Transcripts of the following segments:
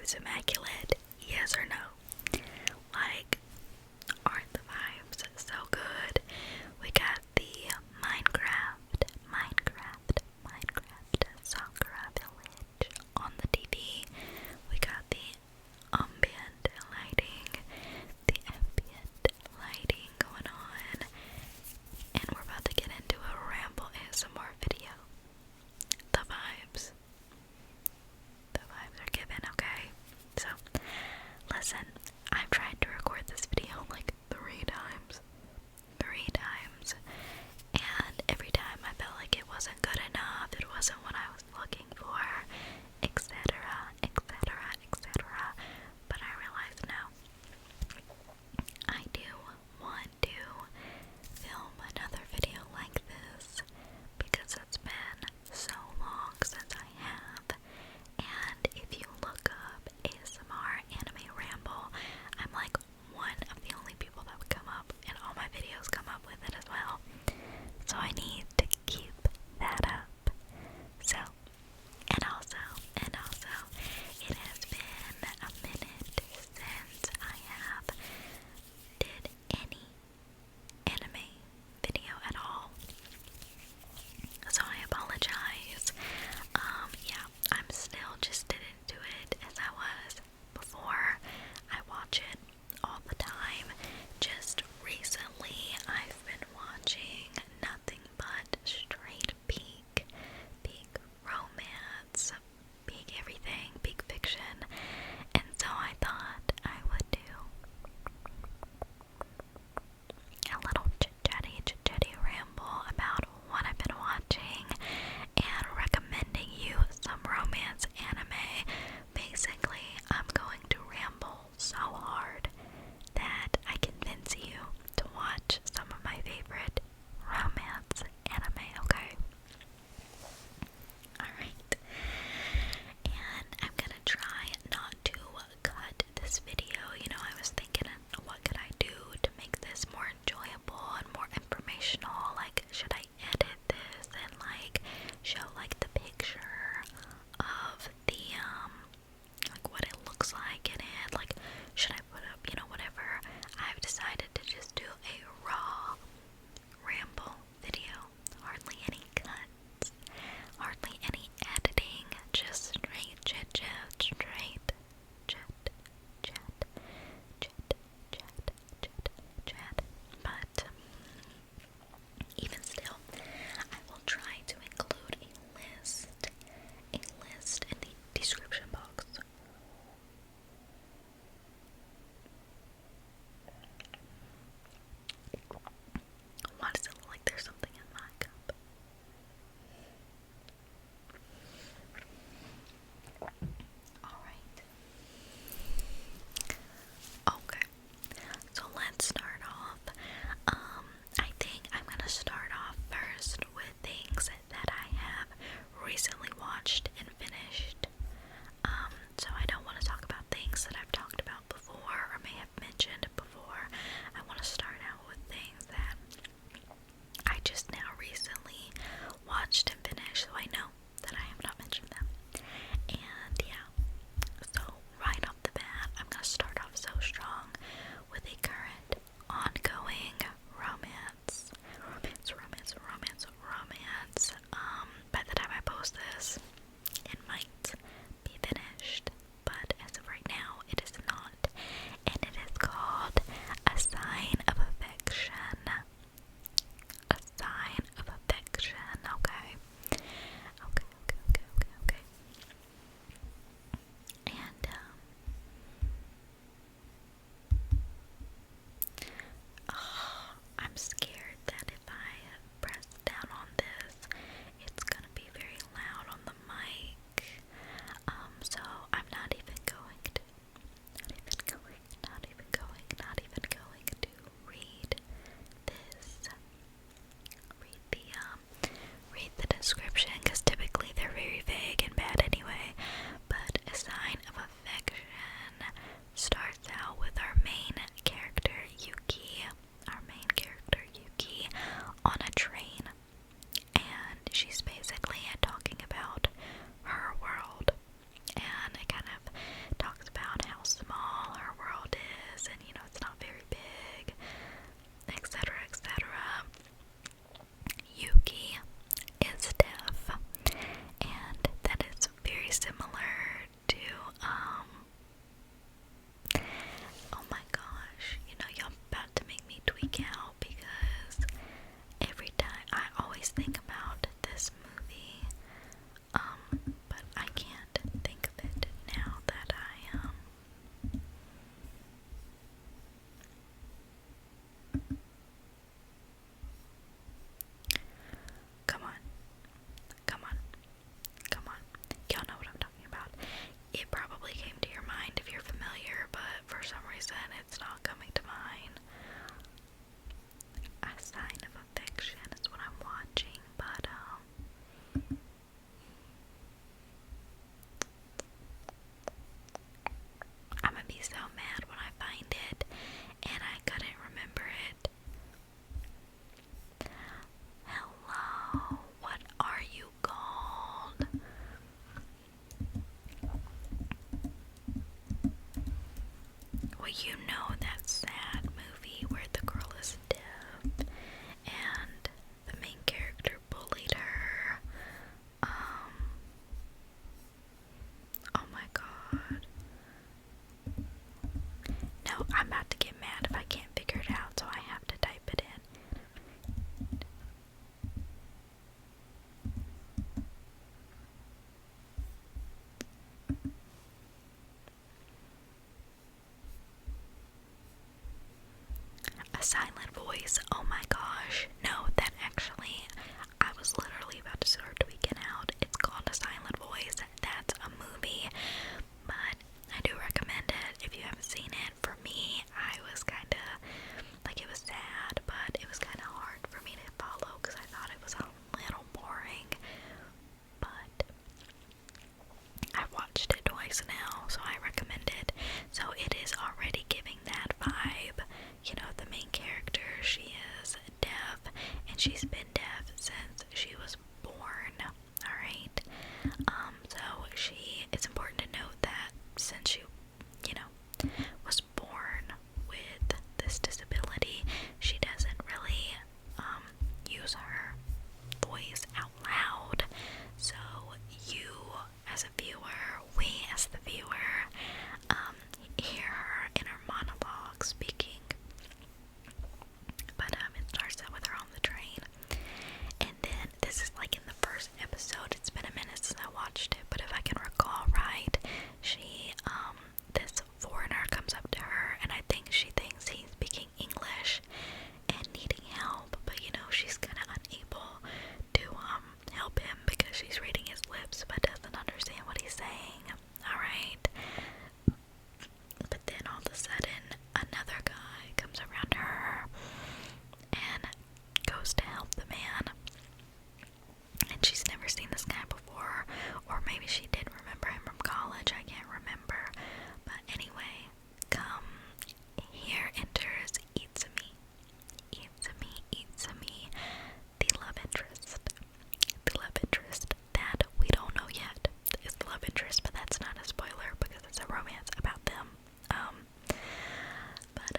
vibes immaculate? Yes or no? Like, aren't the vibes so good? We got the Minecraft Sakura Village on the TV. We got the ambient lighting going on, and we're about to get into a ramble ASMR video. The vibes are given, okay? So, listen, I've tried to record this very similar to, oh my gosh, you know, y'all about to make me tweak out because every time I always think about this movie, but I can't think of it now that come on, come on, come on. Y'all know what I'm talking about. It probably came to your mind if you're familiar, but for some reason it's not coming to mind. A Sign of Affection is what I'm watching, but I'm gonna be so mad when I find it and I couldn't remember it. Hello, what are you called? Well, you know that sad movie where the girl is deaf and the main character bullied her. Oh my god. No, I'm about to get mad if I can't figure it out, so I have to type it in. A Silent Voice. Oh my gosh. No, that actually, I was literally about to start tweaking out. It's called A Silent Voice. That's a movie, but I do recommend it if you haven't seen it. For me, I was kind of, like, it was sad, but it was kind of hard for me to follow because I thought it was a little boring, but I watched it twice now, so I recommend it. So it is already giving that vibe. You know, the main character, she is deaf, and she's been deaf since she was born, alright? So it's important to note that since she, you know, was born with this disability, she doesn't really, use her voice out loud. So you, as a viewer, we as the viewer, hear her in her monologue speaking. But it starts out with her on the train, and then this is like in the first episode. It's been a minute since I watched it, but if I can recall right, she this foreigner comes up to her, and I think she thinks he's speaking English and needing help, but you know, she's kind of unable to help him because she's reading his lips but doesn't understand what he's saying. Alright, but then all of a sudden another guy comes around her and goes to help the man, and she's never seen this guy before, or maybe she did remember him from college, I can't remember. But anyway, here enters 𝘬𝘳𝘬𝘬, the love interest. The love interest that we don't know yet is the love interest, but that's not a spoiler because it's a romance about them. But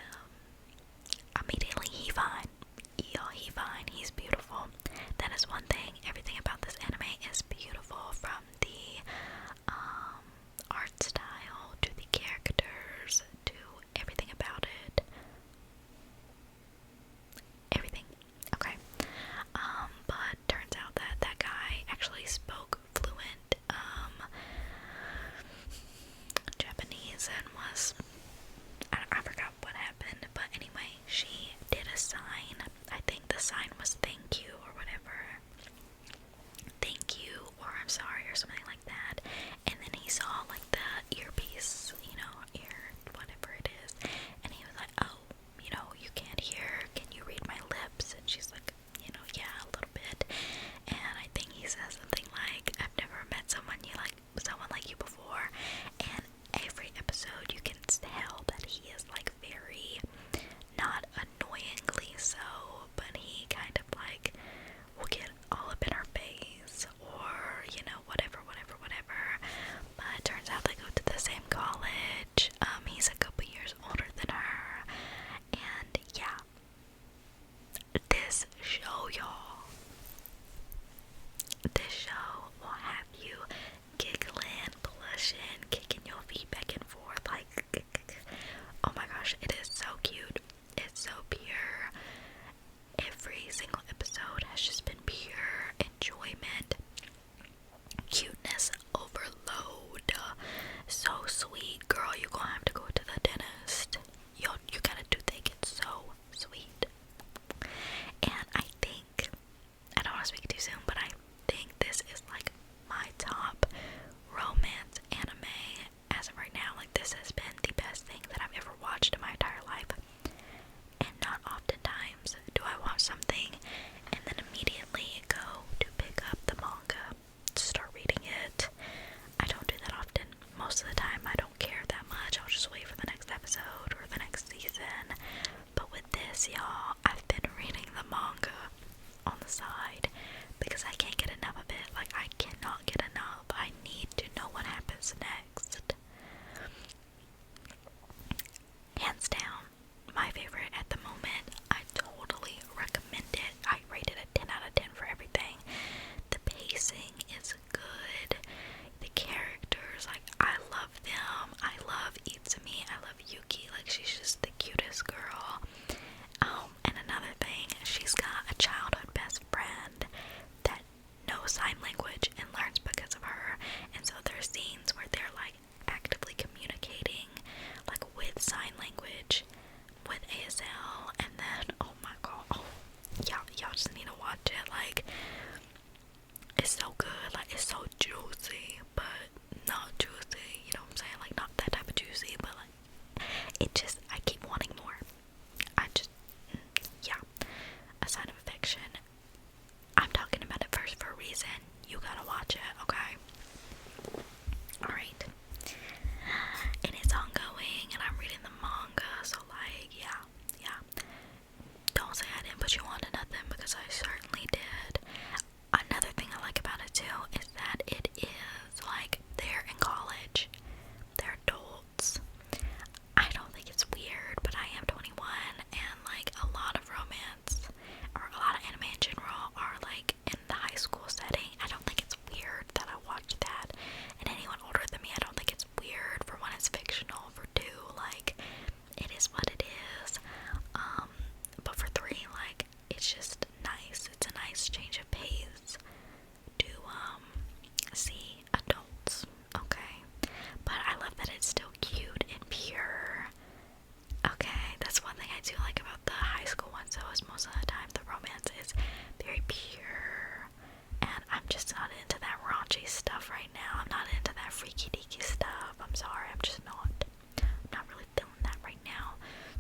immediately he fine. Y'all, he fine. He's beautiful. That is one thing. Everything about this anime is beautiful, from the art style to the characters to everything about it. Everything. Okay. But turns out that that guy actually spoke fluent Japanese and was, I forgot what happened, but anyway, she did a sign. I think the sign was thank you or whatever. Thank you, or I'm sorry, or something like that. And then he saw like the earpiece, you know, whatever it is, and he was like, oh, you know, you can't hear, can you read my lips? And she's like, you know, yeah, a little bit. And I think he says something like, I've never met someone like you before. And every episode you can say sweet, girl. You're gonna have to go to the dentist. You got a toothache. It's so sweet. And I think, I don't want to speak too soon, but I think this is like my top romance anime as of right now. Like, this has been the best thing that I've ever watched in my entire life. And not oftentimes do I watch something and then immediately go to pick up the manga to start reading it. I don't do that often. Most of the time I don't care that much. I'll just wait for the next episode or the next season. But with this, y'all, I've been reading the manga on the side because I can't get enough of it. Like, I cannot get enough. I need to know what happens next. Hands down, my favorite at the moment. I totally recommend it. I rate it a 10 out of 10 for everything. The pacing is good. The characters, like, I love them. I love 𝘬𝘬𝘴. I love Yuki. Like, she's just the cutest girl. And another thing, she's got a childhood best friend that knows sign language and learns because of her. And so there's scenes where they're like actively communicating, like, with sign language, with ASL, and then, oh my god, y'all just need to watch it. Like, it's so good. Like, it's so juicy, but not juicy, you know what I'm saying? Like, not that type of juicy, but like, it just, I keep wanting more. I just, yeah, A Sign of Affection. I'm talking about it first for a reason. You gotta watch it, okay? Alright. And it's ongoing, and I'm reading the manga, so like, yeah. Don't say I didn't put you on to nothing, because I certainly did. Another thing I like about it too is that it is like they're in college. They're adults. I don't think it's weird, but I am 21, and like a lot of romance, or a lot of anime in general, are like in the high school setting. I don't think it's weird that I watch that. And anyone older than me, I don't think it's weird. For one, it's fictional. For two, like, it is what it is. But for three, like, it's just nice. It's a nice change of pace to see adults, okay? But I love that it's still cute and pure. Okay, that's one thing I do like about the high school ones, though, is most of the time the romance is very pure. And I'm just not into that raunchy stuff right now. I'm not into that freaky deaky stuff. I'm sorry, I'm just not. I'm not really feeling that right now.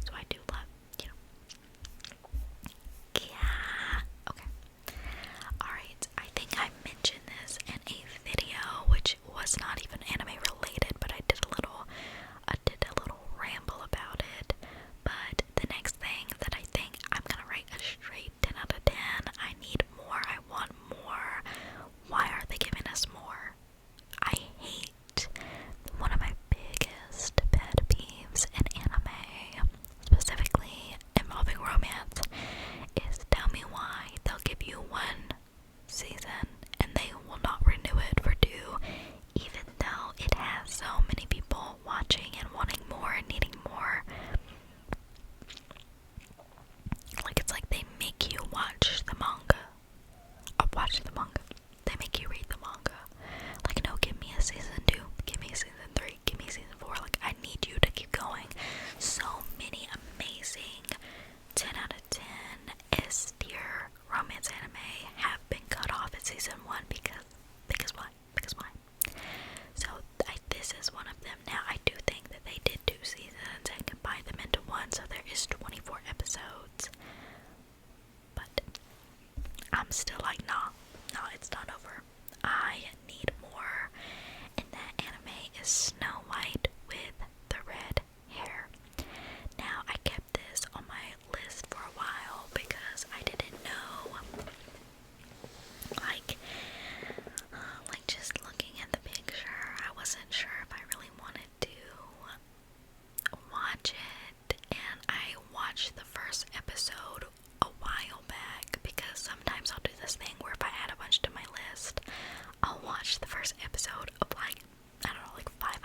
So I do love, you know. Yeah. Okay. Alright, I think I mentioned this in a video, which was not even anime related, but I did a little ramble about it. But the next thing that I think I'm gonna rate a straight 10 out of 10. I need more. I want more. Why are they giving us more? I hate, one of my biggest pet peeves in anime, specifically involving romance, is tell me why they'll give you one season and they will not renew it for two, even though it has so many people watching and wanting more and needing more. Like, it's like they make you watch the manga. They make you read the manga. Like, no, give me a season 2, give me a season 3, give me a season 4. Like, I need you to keep going. So many amazing 10 out of 10 S tier romance anime have been cut off at season 1 because why? So this is one of them. Now, I do think that they did 2 seasons and combined them into one, so there is 24 episodes. But I'm still like, nah, it's not over. I need more. And that anime is Snow White with the red hair. Now, I kept this on my list for a while because I didn't know, like just looking at the picture, I wasn't sure if I really wanted to watch it. And I watched the first episode a while back, because sometimes I'll do this thing where if I add a bunch to my list, I'll watch the first episode of like, I don't know, like 5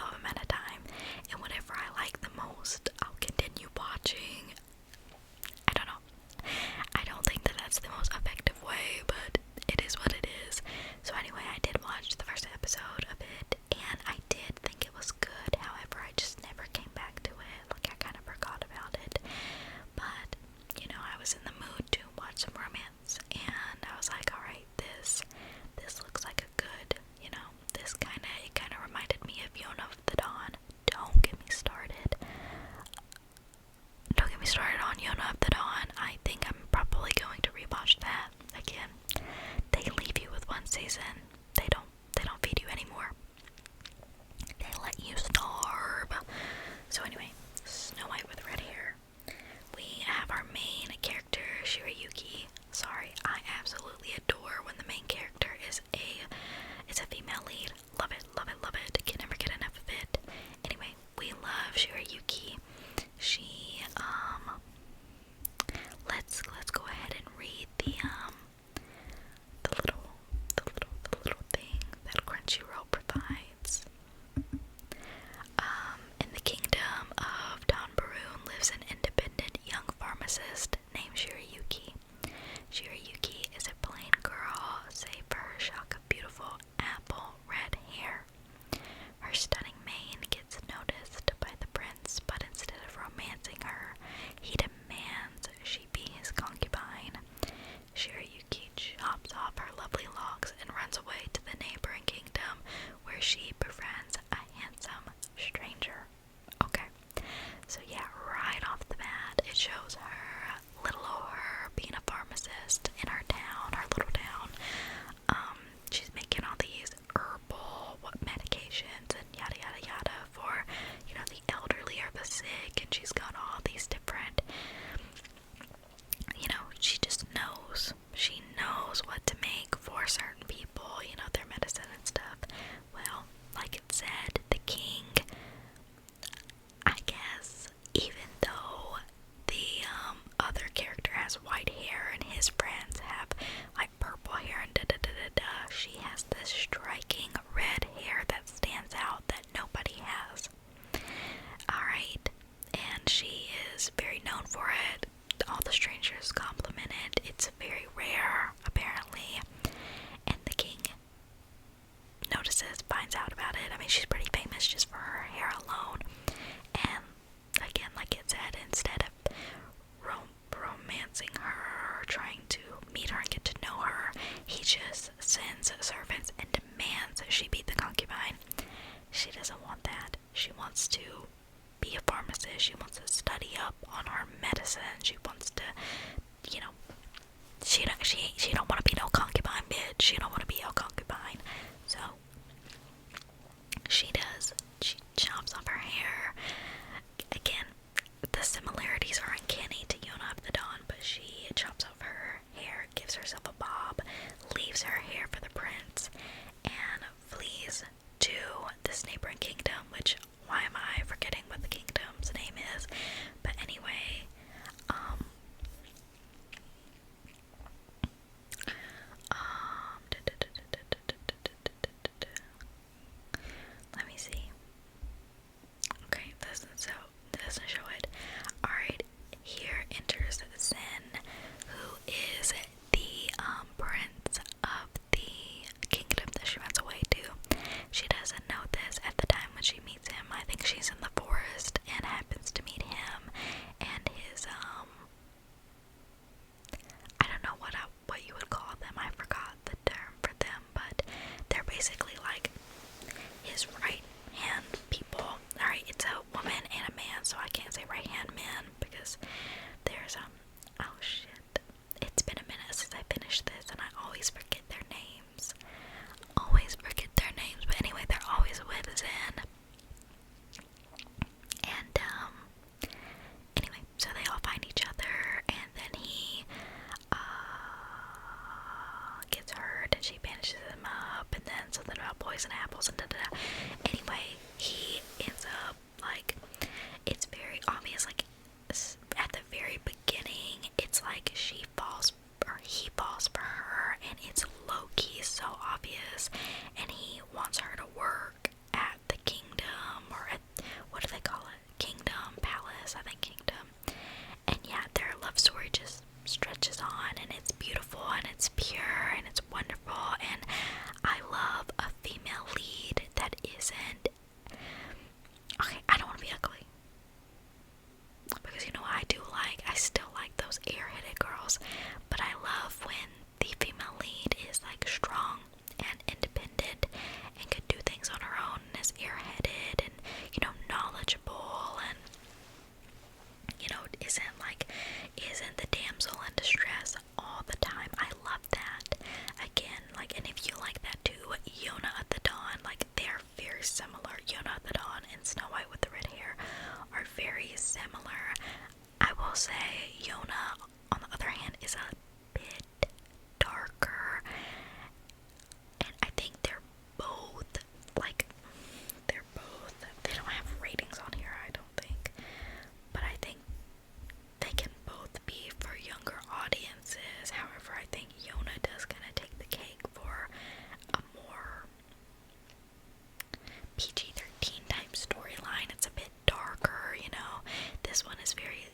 she doesn't want that. She wants to be a pharmacist. She wants to study up on her medicine. She wants to, you know, she don't want to be no concubine bitch. She don't want to be a concubine. So she does. She chops off her hair. Again, the similarities are uncanny to Yona of the Dawn, but she chops off her hair, gives herself a bob, leaves her hair for the prince, and flees to this neighboring kingdom, which, why am I forgetting what the kingdom's name is? But anyway, let me see. Okay, this doesn't show it. Alright, here enters Zen, who is the prince of the kingdom that she runs away to. She doesn't know this at the time when she meets him. I think she's in the forest and happens to meet him and his I don't know what you would call them. I forgot the term for them, but they're basically like his right hand people. Alright, it's a woman and a man, so I can't say right hand man because there's oh shit. It's been a minute since I finished this and I always forget their names. But anyway, they're always with Zen. And anyway, so they all find each other, and then he gets hurt and she banishes him up, and then something about poison apples and da-da-da. Anyway, he ends up, like, it's very obvious, like, at the very beginning, it's like he falls for her, and it's low-key so obvious, and he wants her to work at the kingdom, or at, what do they call it? Kingdom, palace, I think kingdom. And yeah, their love story just stretches on, and it's beautiful, and it's pure, and it's wonderful, and I love a female lead that isn't, okay, I don't want to be ugly, because you know what I do like? I still like those airheaded girls, but I love when the female lead is like strong and independent and could do things on her own and is airheaded and, you know, knowledgeable and, you know, isn't the damsel in distress all the time. I love that. Again, like, and if you like that too, Yona of the Dawn, like, they're very similar. Yona of the Dawn and Snow White with the red hair are very similar. I will say Yona, on the other hand, is a bit darker, and I think they're both, they don't have ratings on here, I don't think, but I think they can both be for younger audiences. However, I think Yona does kind of take the cake for a more PG-13 type storyline. It's a bit darker, you know. This one is very,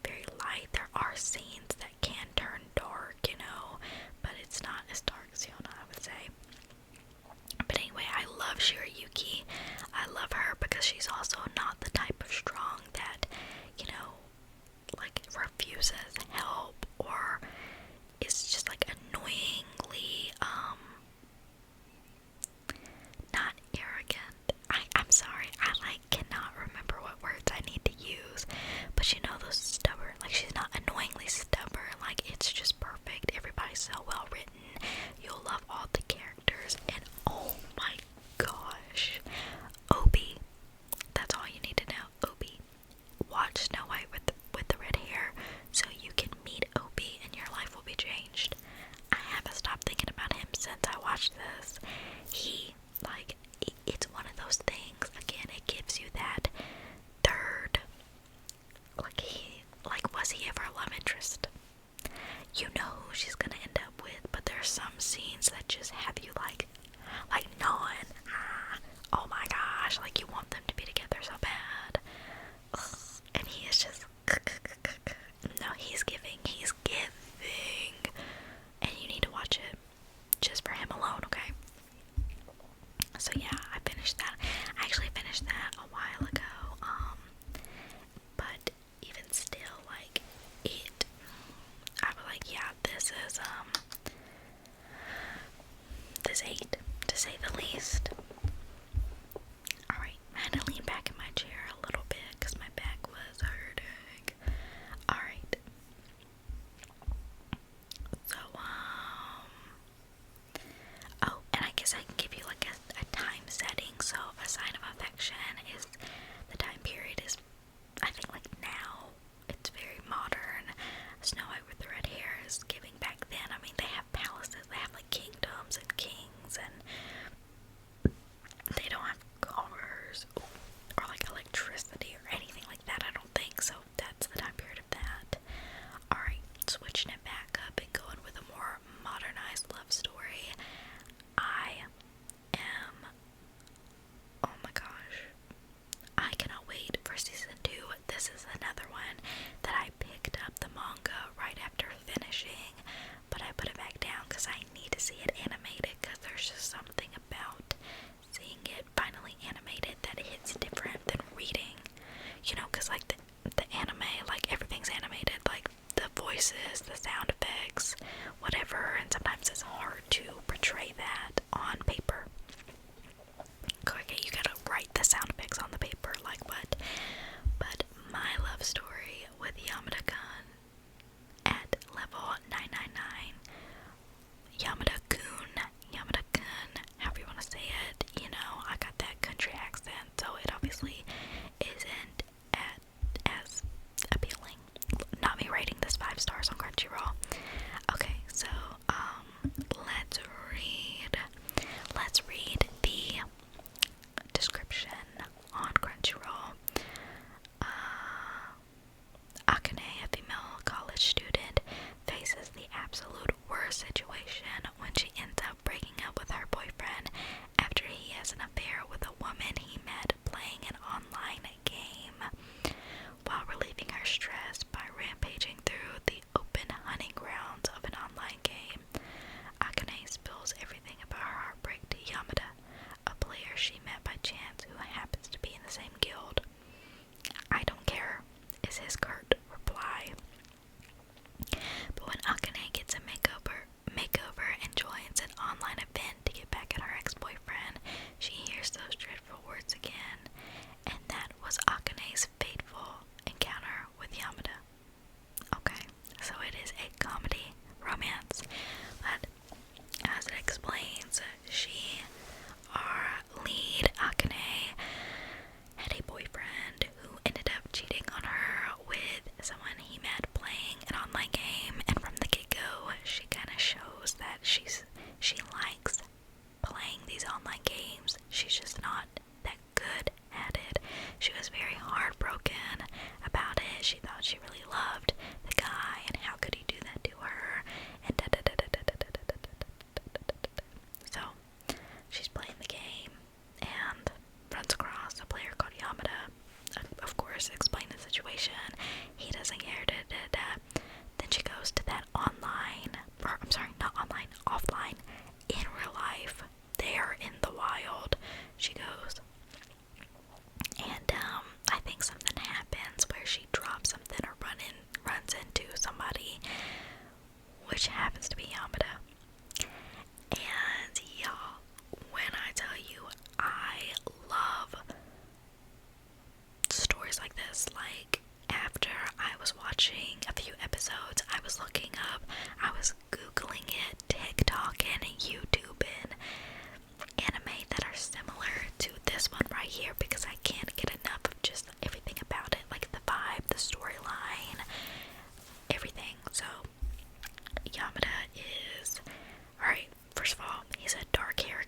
very light. There are scenes that can turn dark, you know, but it's not as dark as Yona, I would say. But anyway, I love Shirayuki. I love her because she's also not the type of strong that, you know, like, refuses help or is just like annoyingly not arrogant. I'm sorry, I cannot remember what words I need to use, but you know those affection is, the time period is, I think, like now, it's very modern. Snow White with the red hair is giving back then. I mean, they have palaces, they have like kingdoms and kings, and they don't have cars or like electricity or anything like that, I don't think. So that's the time period of that. Alright, switching it back up and going with a more modernized love story. I am, oh my gosh, I cannot wait for season 2. This is another one that I picked up the manga right after finishing, but I put it back down because I need to see it animated, because there's just something about seeing it finally animated that hits different than reading, you know, because like the anime, like everything's animated, like the voices, the sound effects, whatever, and sometimes it's hard to portray that on paper. Okay, you gotta write the sound effects on the paper, like what? But my love story with Yamada-kun at level 999, Yamada-kun, however you want to say it, you know, I got that country accent, so it obviously isn't as appealing. Not me rating this 5 stars on Crunchyroll. Okay, so, let's read the description on Crunchyroll. Akane, a female college student, faces the absolute worst situation when she ends up breaking up with her boyfriend after he has an affair with a woman he met playing an online game. While relieving her stress by rampaging through the open hunting grounds of an online game, Akane spills everything about her heartbreak to Yamada, a player she met by chance who happens to be in the same guild. "I don't care," is his curt reply. But when Akane gets a makeover and joins an online event to get back at her ex-boyfriend, she hears those dreadful words again, and that was Akane's fateful encounter with Yamada. Okay, so it is a comedy romance, but as it explains, our lead, Akane, had a boyfriend who ended up cheating on her with someone he met playing an online game, and from the get-go, she kind of shows that she likes playing these online games. She's just not that good at it. She was very heartbroken about it. She thought she really loved the guy, and how could he do that to her, and so she's playing the game and runs across a player called Yamada. Of course, explain the situation. He doesn't care. Then she goes to that online, or I'm sorry, not online, offline, in real life, there in the wild. She goes, and I think something happens where she drops something or runs into somebody, which happens to be Yamada. And y'all, when I tell you, I love stories like this. Like, after I was watching a few episodes, I was looking up, I was googling it, TikToking and YouTubing anime that are similar to this one right here, because I can't get enough of just everything about it, like the vibe, the storyline, everything. So Yamada is, alright, first of all, he's a dark-haired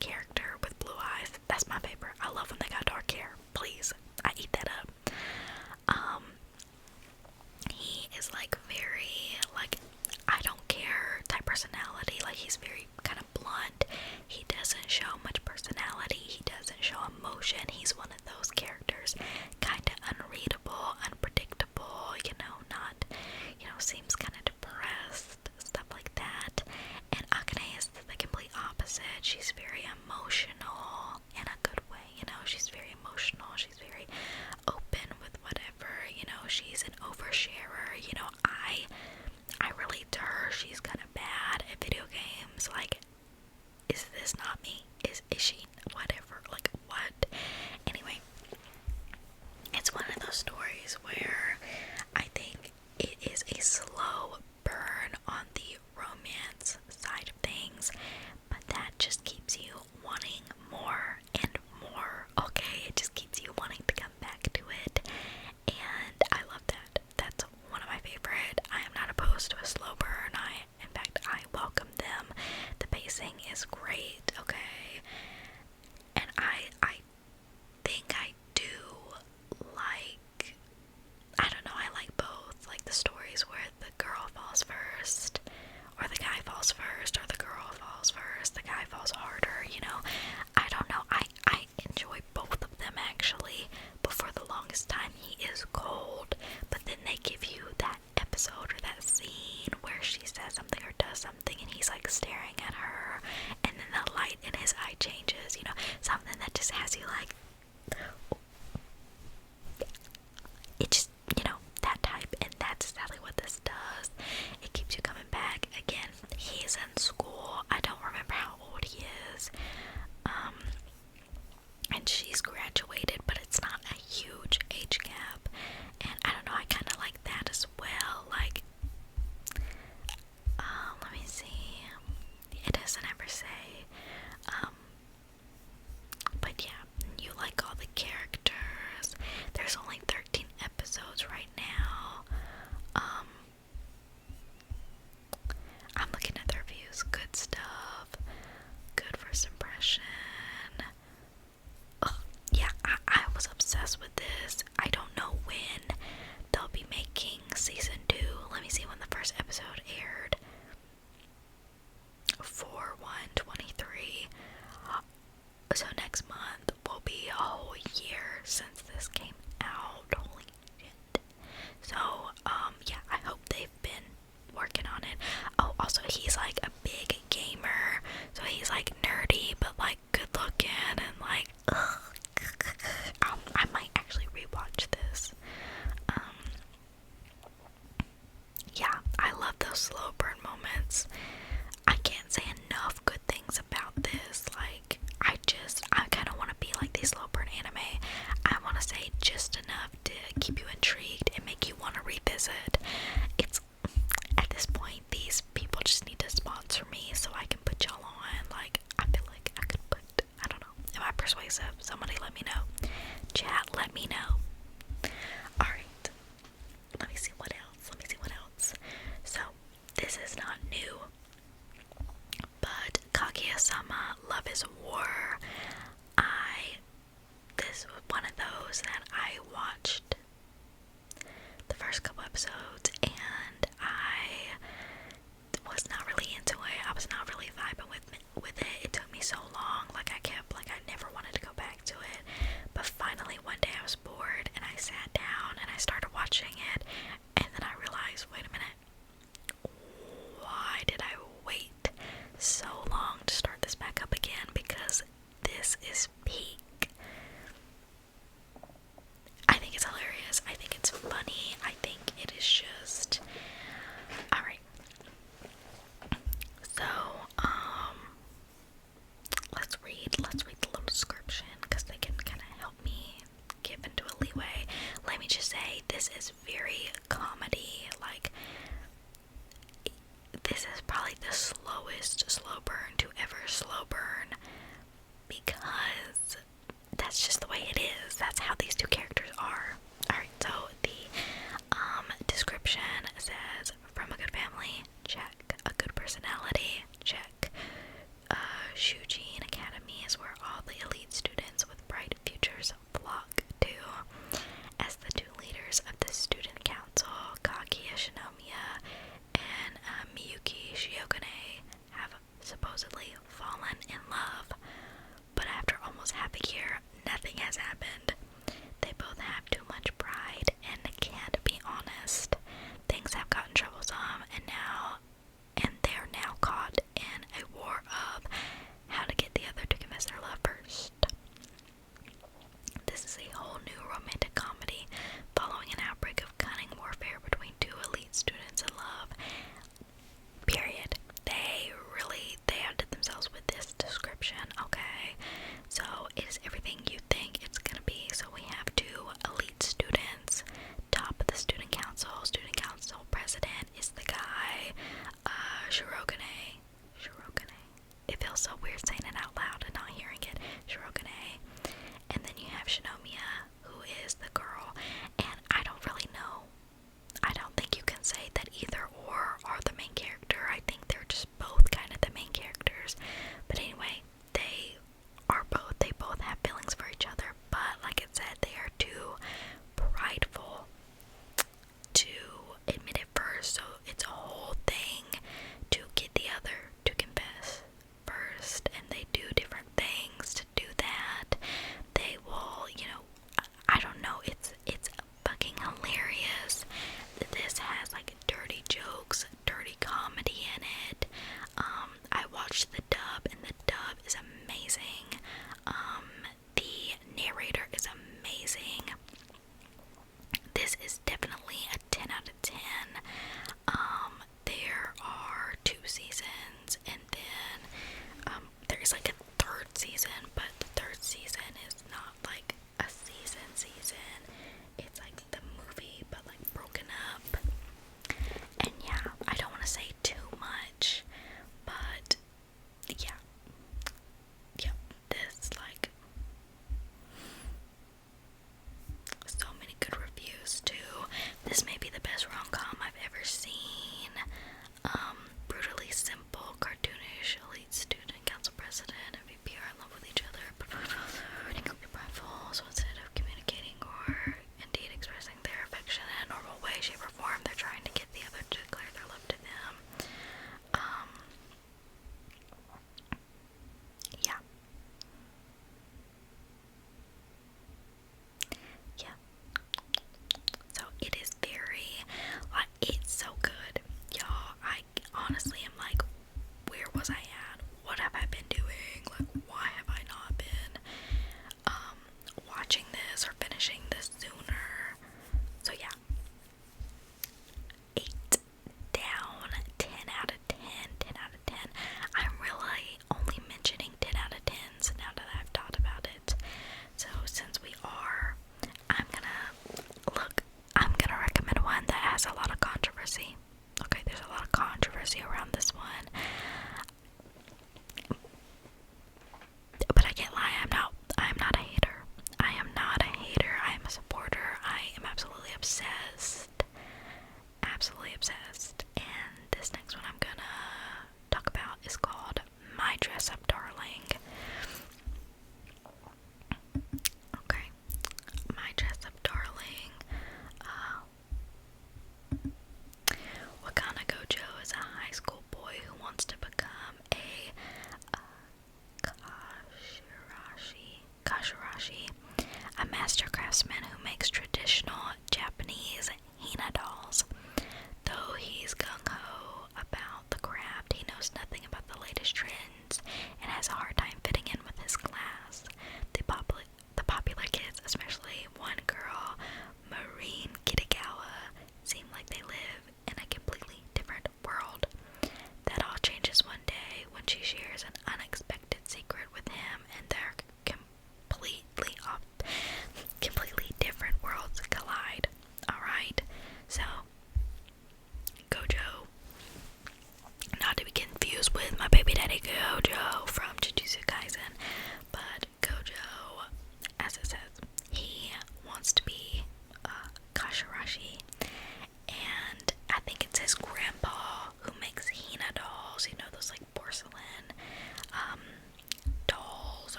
character with blue eyes. That's my favorite. I love when they got dark hair. Please, I eat that up. He is like very, like, I don't care type personality. Like, he's very kind of blunt. He doesn't show much personality. He doesn't show emotion. He's one of those characters, kind of unreadable, unpredictable, not, seems kind of depressed, stuff like that. And Akane is the complete opposite. She's very emotional in a good way, she's very emotional. She's very open with whatever, she's an oversharer. I relate to her. She's kind of bad at video games. Like, is this not me? Is she? Whatever. voice has you like, it just, that type, and that's exactly what this does. It keeps you coming back. Again, he's in school. I don't remember how old he is. And she's graduated, but it's not a huge age gap. And I don't know, I kind of like that as well. Like, let me see. It doesn't ever say. But yeah, you like all the characters. There's only 13 episodes right now. I'm looking at the reviews. Good stuff. Good first impression. Ugh, yeah, I was obsessed with this. I don't know when they'll be making season 2. Let me see when the first episode aired. 4/1/23. So next month will be a whole year since this came out. Holy shit. So, yeah, I hope they've been working on it. Oh, also, he's like a big gamer. So he's like nerdy, but like good looking, and like, ugh. I might actually rewatch this. Yeah, I love those slow burn moments. I can't say enough good things about this. Like, I kind of want to be like these slow burn anime. I want to say just enough to keep you intrigued and make you want to revisit. It's, at this point, these people just need to sponsor me so I can put y'all on. Like, I feel like I could put, I don't know. Am I persuasive? Somebody let me know. Chat, let me know. Alright. Let me see what else. So, this is not new. But Kaguya-sama, Love is War. This was one of those that I watched the first couple episodes, and I was not really into it. I was not really vibing with it. It took me so long. Like, I never wanted to go back to it. But finally, one day I was bored, and I sat down, and I started watching it, and then I realized, wait a minute, why did I wait so long to start this back up again? Because this is peak. I think it's hilarious. I think it's funny. I think it is just alright. So, let's read the little description, because they can kind of help me give into a leeway. Let me just say, this is very comedy. Like, this is probably the slowest slow burn to ever slow burn, because that's just the way it is. That's how these two characters are. Alright, so the description says, from a good family, check. A good personality, check. 𝘱𝑩 Academy is where all the elite students with bright futures flock to. As the two leaders of the student council, Kaguya-sama and 𝘕𝑒𝑚iyuki-𝘱𝑒𝑔𝑢𝑛𝑒 have supposedly fallen in love, but after almost half a year, nothing has happened. They both have too much pride and can't be honest. Things have gotten troublesome, and they're now caught in a war of how to get the other to confess their love first. This is a whole new romantic comedy following an outbreak of cunning warfare between two elite students in love. Period. They outdid themselves with this description, okay? So it is everything you think it's gonna be. So we have two elite students, top of the student council. Student council president is the guy, 𝘱𝑩. It feels so weird saying it out loud and not hearing it. 𝘱𝑩. And then you have Shinomiya, who is the girl. And I don't really know. I don't think you can say that either or are the main character. I think they're just both kind of the main characters. But anyway, they both have feelings for each other. But like I said, they are too prideful to admit it first. So it's a whole thing to get the other to confess first. And they do different things to do that. They will,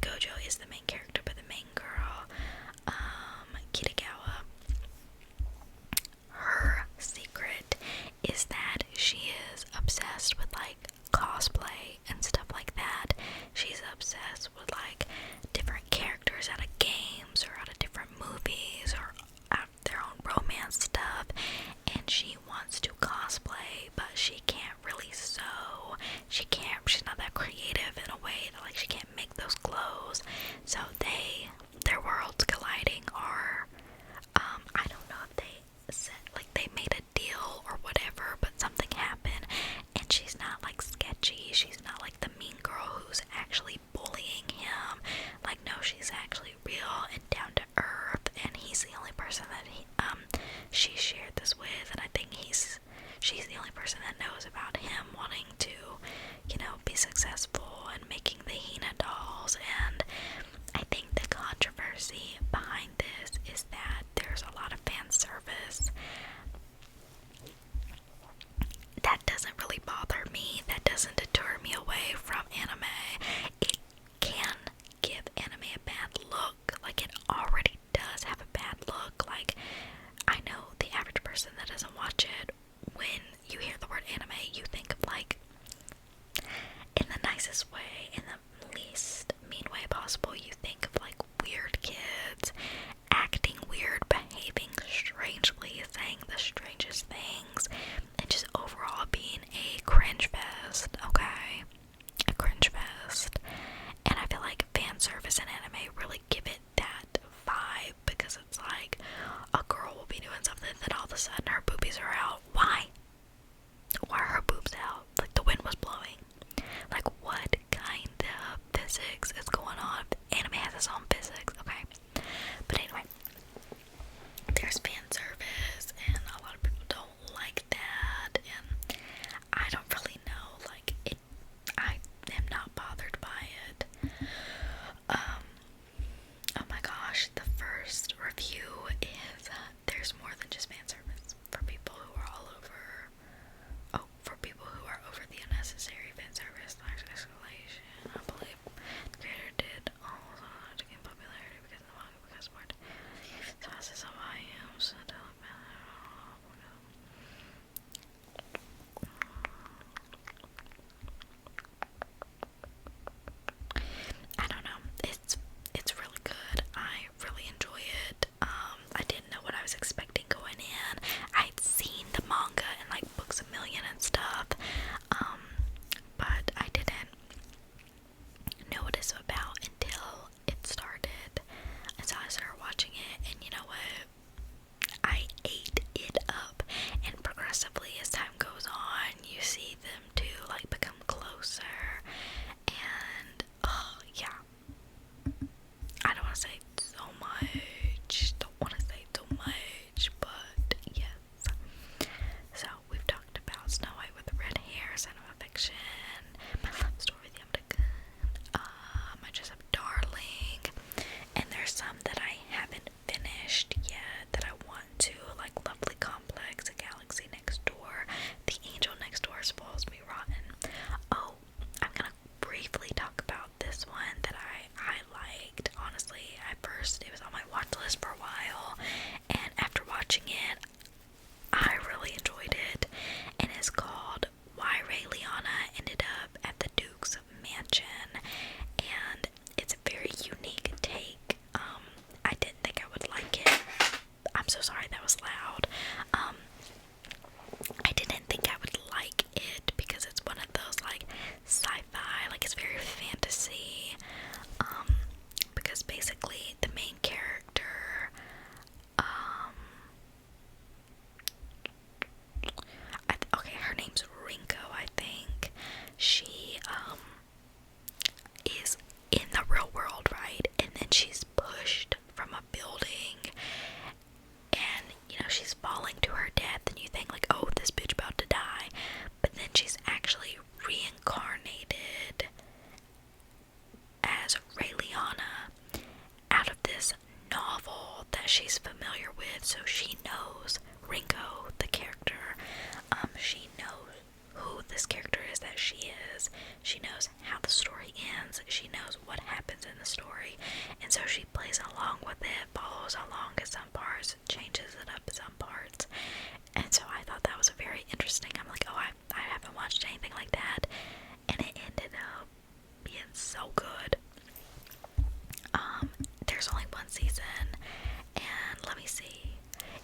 Gojo is the main character, but the main girl, Kitagawa, her secret is that she is obsessed with like cosplay and stuff like that. She's obsessed with like different characters out of games or out of different movies or out of their own romance stuff, and she wants to cosplay, but she can't really sew. She's not that creative in a way that like she can't make those clothes. So their worlds colliding are, I don't know if they said, like they made a deal or whatever, but something happened, and she's not like sketchy, she's not like the mean girl who's actually bullying him. Like, no, she's actually real and down to earth, and he's the only person that she shared this with, and I think she's the only person that knows about him wanting to, you know, be successful and making the Hina dolls. And I think the controversy behind this is that there's a lot of fan service. That doesn't really bother me. That doesn't deter me away from anime. It can give anime a bad look. Like, it already does have a bad look. Like, I know the average person that doesn't watch it, when you hear the word anime, you think of like, in the nicest way, in the least mean way possible, you think of like weird kids acting weird, behaving strangely, saying the strangest things, and just overall being a cringe fest, okay? A cringe fest. And I feel like fan service in anime really give it that vibe, because it's like a girl will be doing something, then all of a sudden her boobies are out. Why? Why are her boobs out? Like, the wind was blowing. Like, what kind so good. There's only one season, and let me see.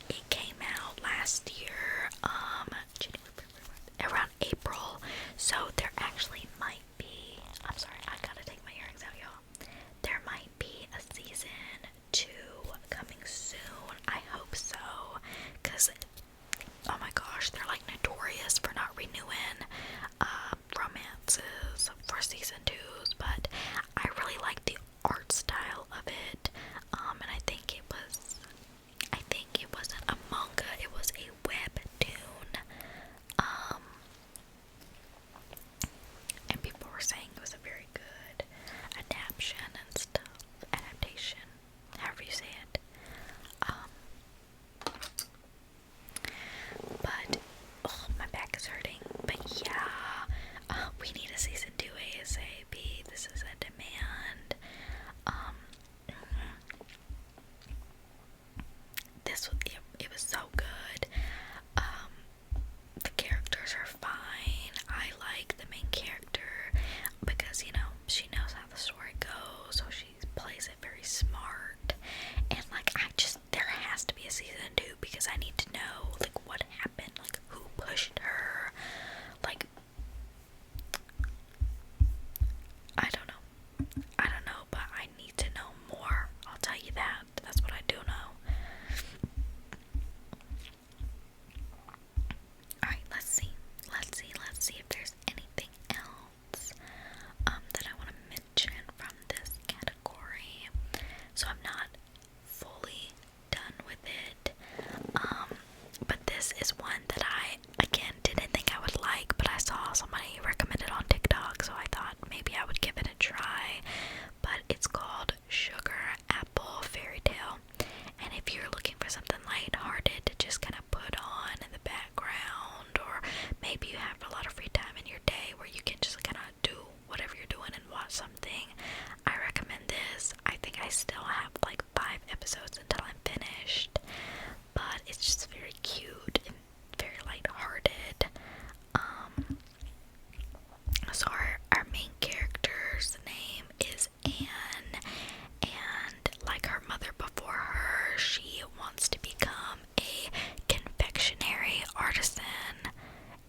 It came out last year, around April. So there actually might be. I'm sorry, I gotta take my earrings out, y'all. There might be a season 2 coming soon. I hope so, cause oh my gosh, they're like notorious for not renewing romances for season 2s, but I really like the art style of it, and I think it wasn't a manga, it was a webtoon, and people were saying it was a very good adaptation, however you say it, but, oh, my back is hurting, but yeah, we need a season 2 ASAP, this is a demand. It was so good. The characters are fine. I like the main character because, you know, she knows how the story goes, so she plays it very smart. And like, there has to be a season 2 because I need to know like what happened, like who pushed her, like I don't know, but I need to know more. I'll tell you that. That's what I do know. Alright, let's see if there's anything else that I want to mention from this category. So I'm not fully done with it. But this is one that I, again, didn't think I would like, but I saw somebody recommend it on TikTok, so I thought maybe I would give it a try. But it's called Sugar Apple Fairy Tale. And if you're looking for something lighthearted to just kind of put on in the background, or maybe you have a lot of free time in your day where you can just kind of do whatever you're doing and watch something, I recommend this. I think I still have like 5 episodes until I'm finished, but it's just very cute and very lighthearted. So our main character's name is Anne, and like her mother before her, she wants to become a confectionery artisan,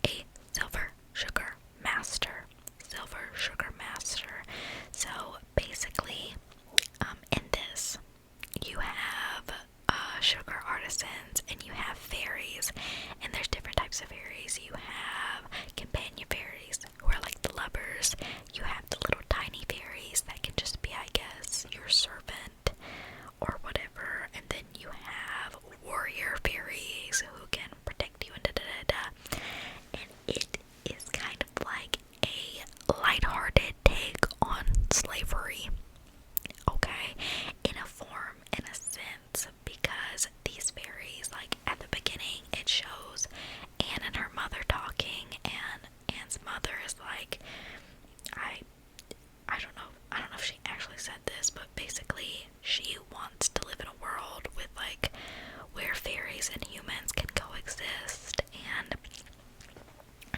a silver sugar master. So basically, in this, you have sugar artisans and you have fairies, and there's different types of fairies. You have companion fairies who are like the lovers. You have the little tiny fairies that can just be, I guess, your servant or whatever, and then you have warrior fairies who can protect you and da-da-da-da. And it is kind of like a lighthearted take on slavery, okay, in a sense, because these fairies, like at the beginning, it shows Anne and her mother talking, and Anne's mother is like, I don't know if she actually said this, but basically she wants to live in a world with like where fairies and humans can coexist and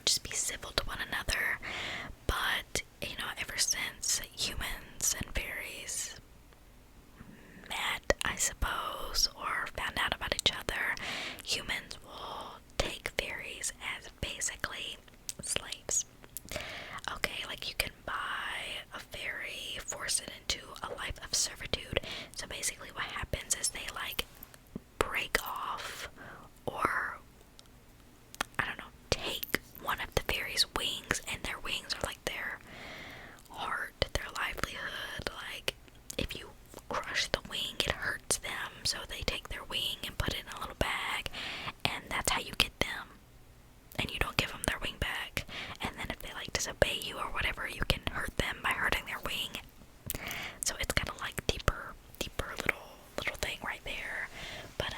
just be civil to one another. But you know, ever since humans and fairies met, I suppose, or found out about each other, humans will take fairies as basically slaves. Okay, like you can buy a fairy, force it into a life of servitude. So basically what happens is they like break off, or I don't know, take one of the fairy's wings, and their wings are like their heart, their livelihood. Like if you crush the wing, it hurts them, so they take their wing and put it in a little bag, and that's how you get them. And you don't give them their wing back. And then if they like disobey you or whatever, you can hurt them by hurting their wing. So it's kind of like deeper little thing right there. But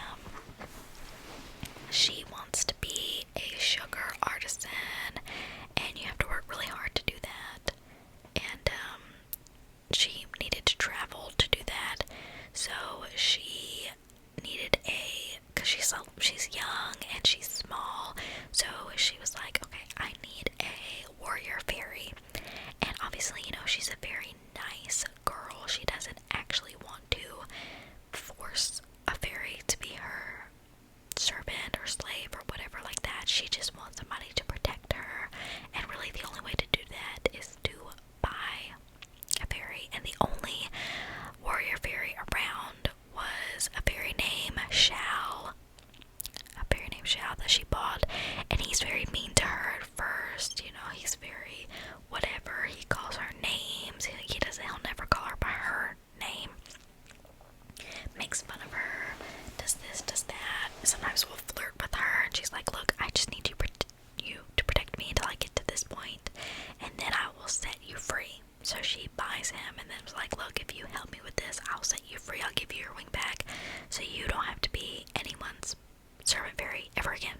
she buys him and then was like, look, if you help me with this, I'll set you free, I'll give you your wing back, so you don't have to be anyone's servant fairy ever again.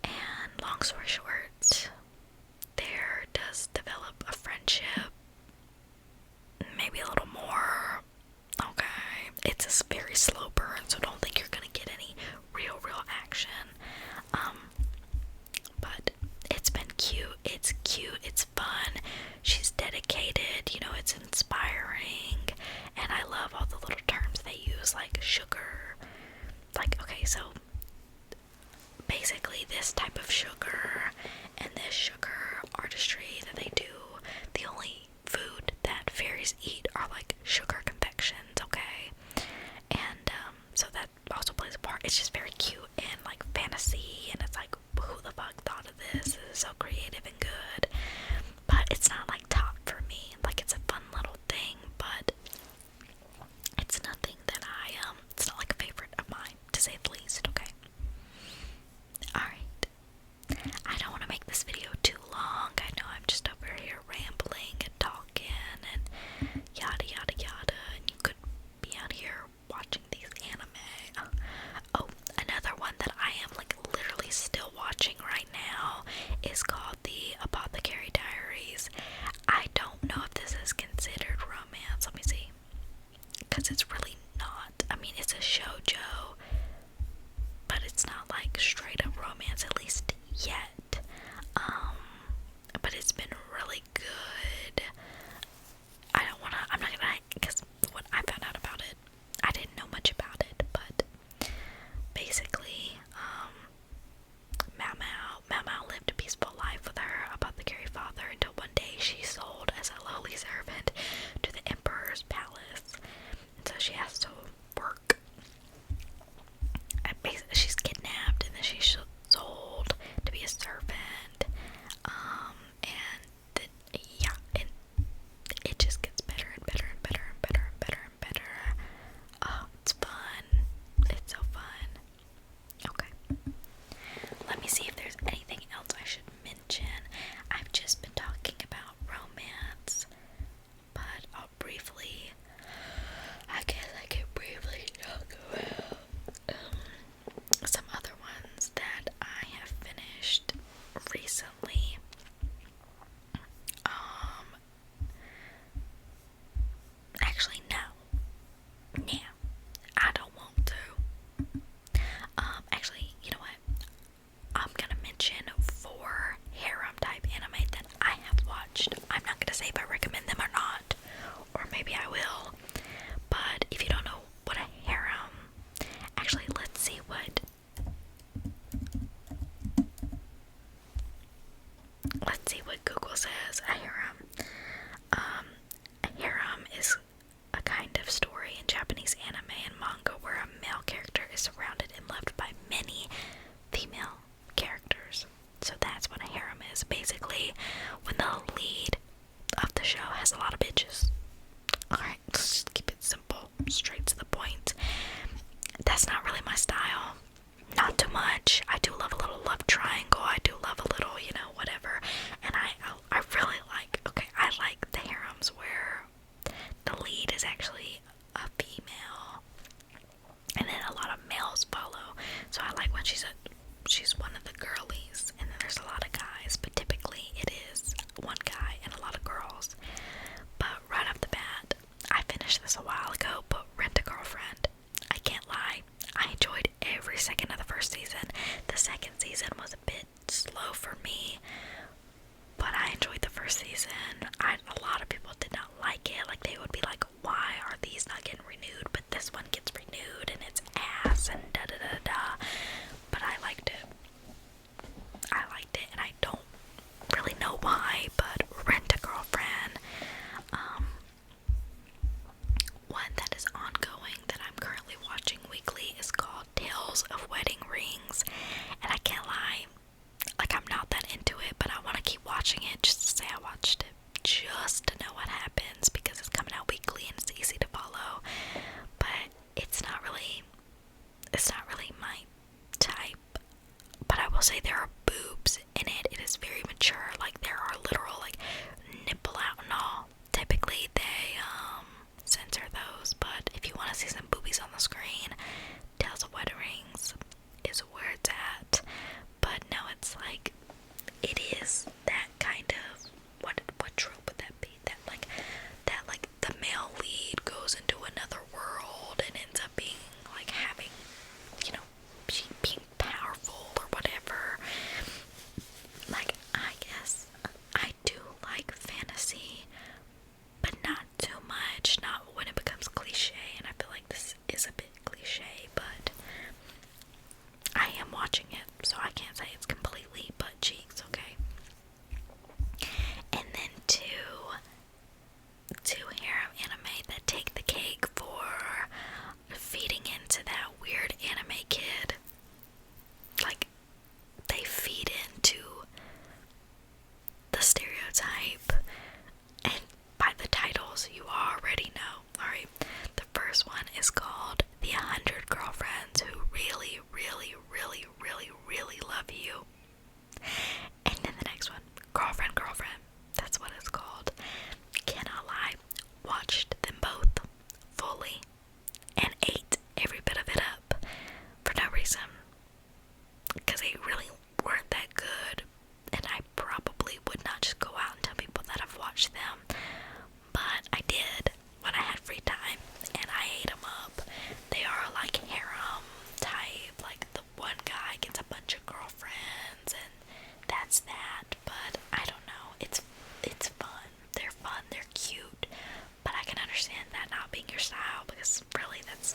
And long story short, there does develop a friendship, maybe a little more. Okay, it's a very slow burn, so don't think you're gonna get any real action. But it's been cute, it's fun, she's dedicated, you know, it's inspiring, and I love all the little terms they use, like sugar. Like, okay, so basically this type of sugar and this sugar artistry that they do, the only food that fairies eat are like sugar confections, okay? And so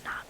not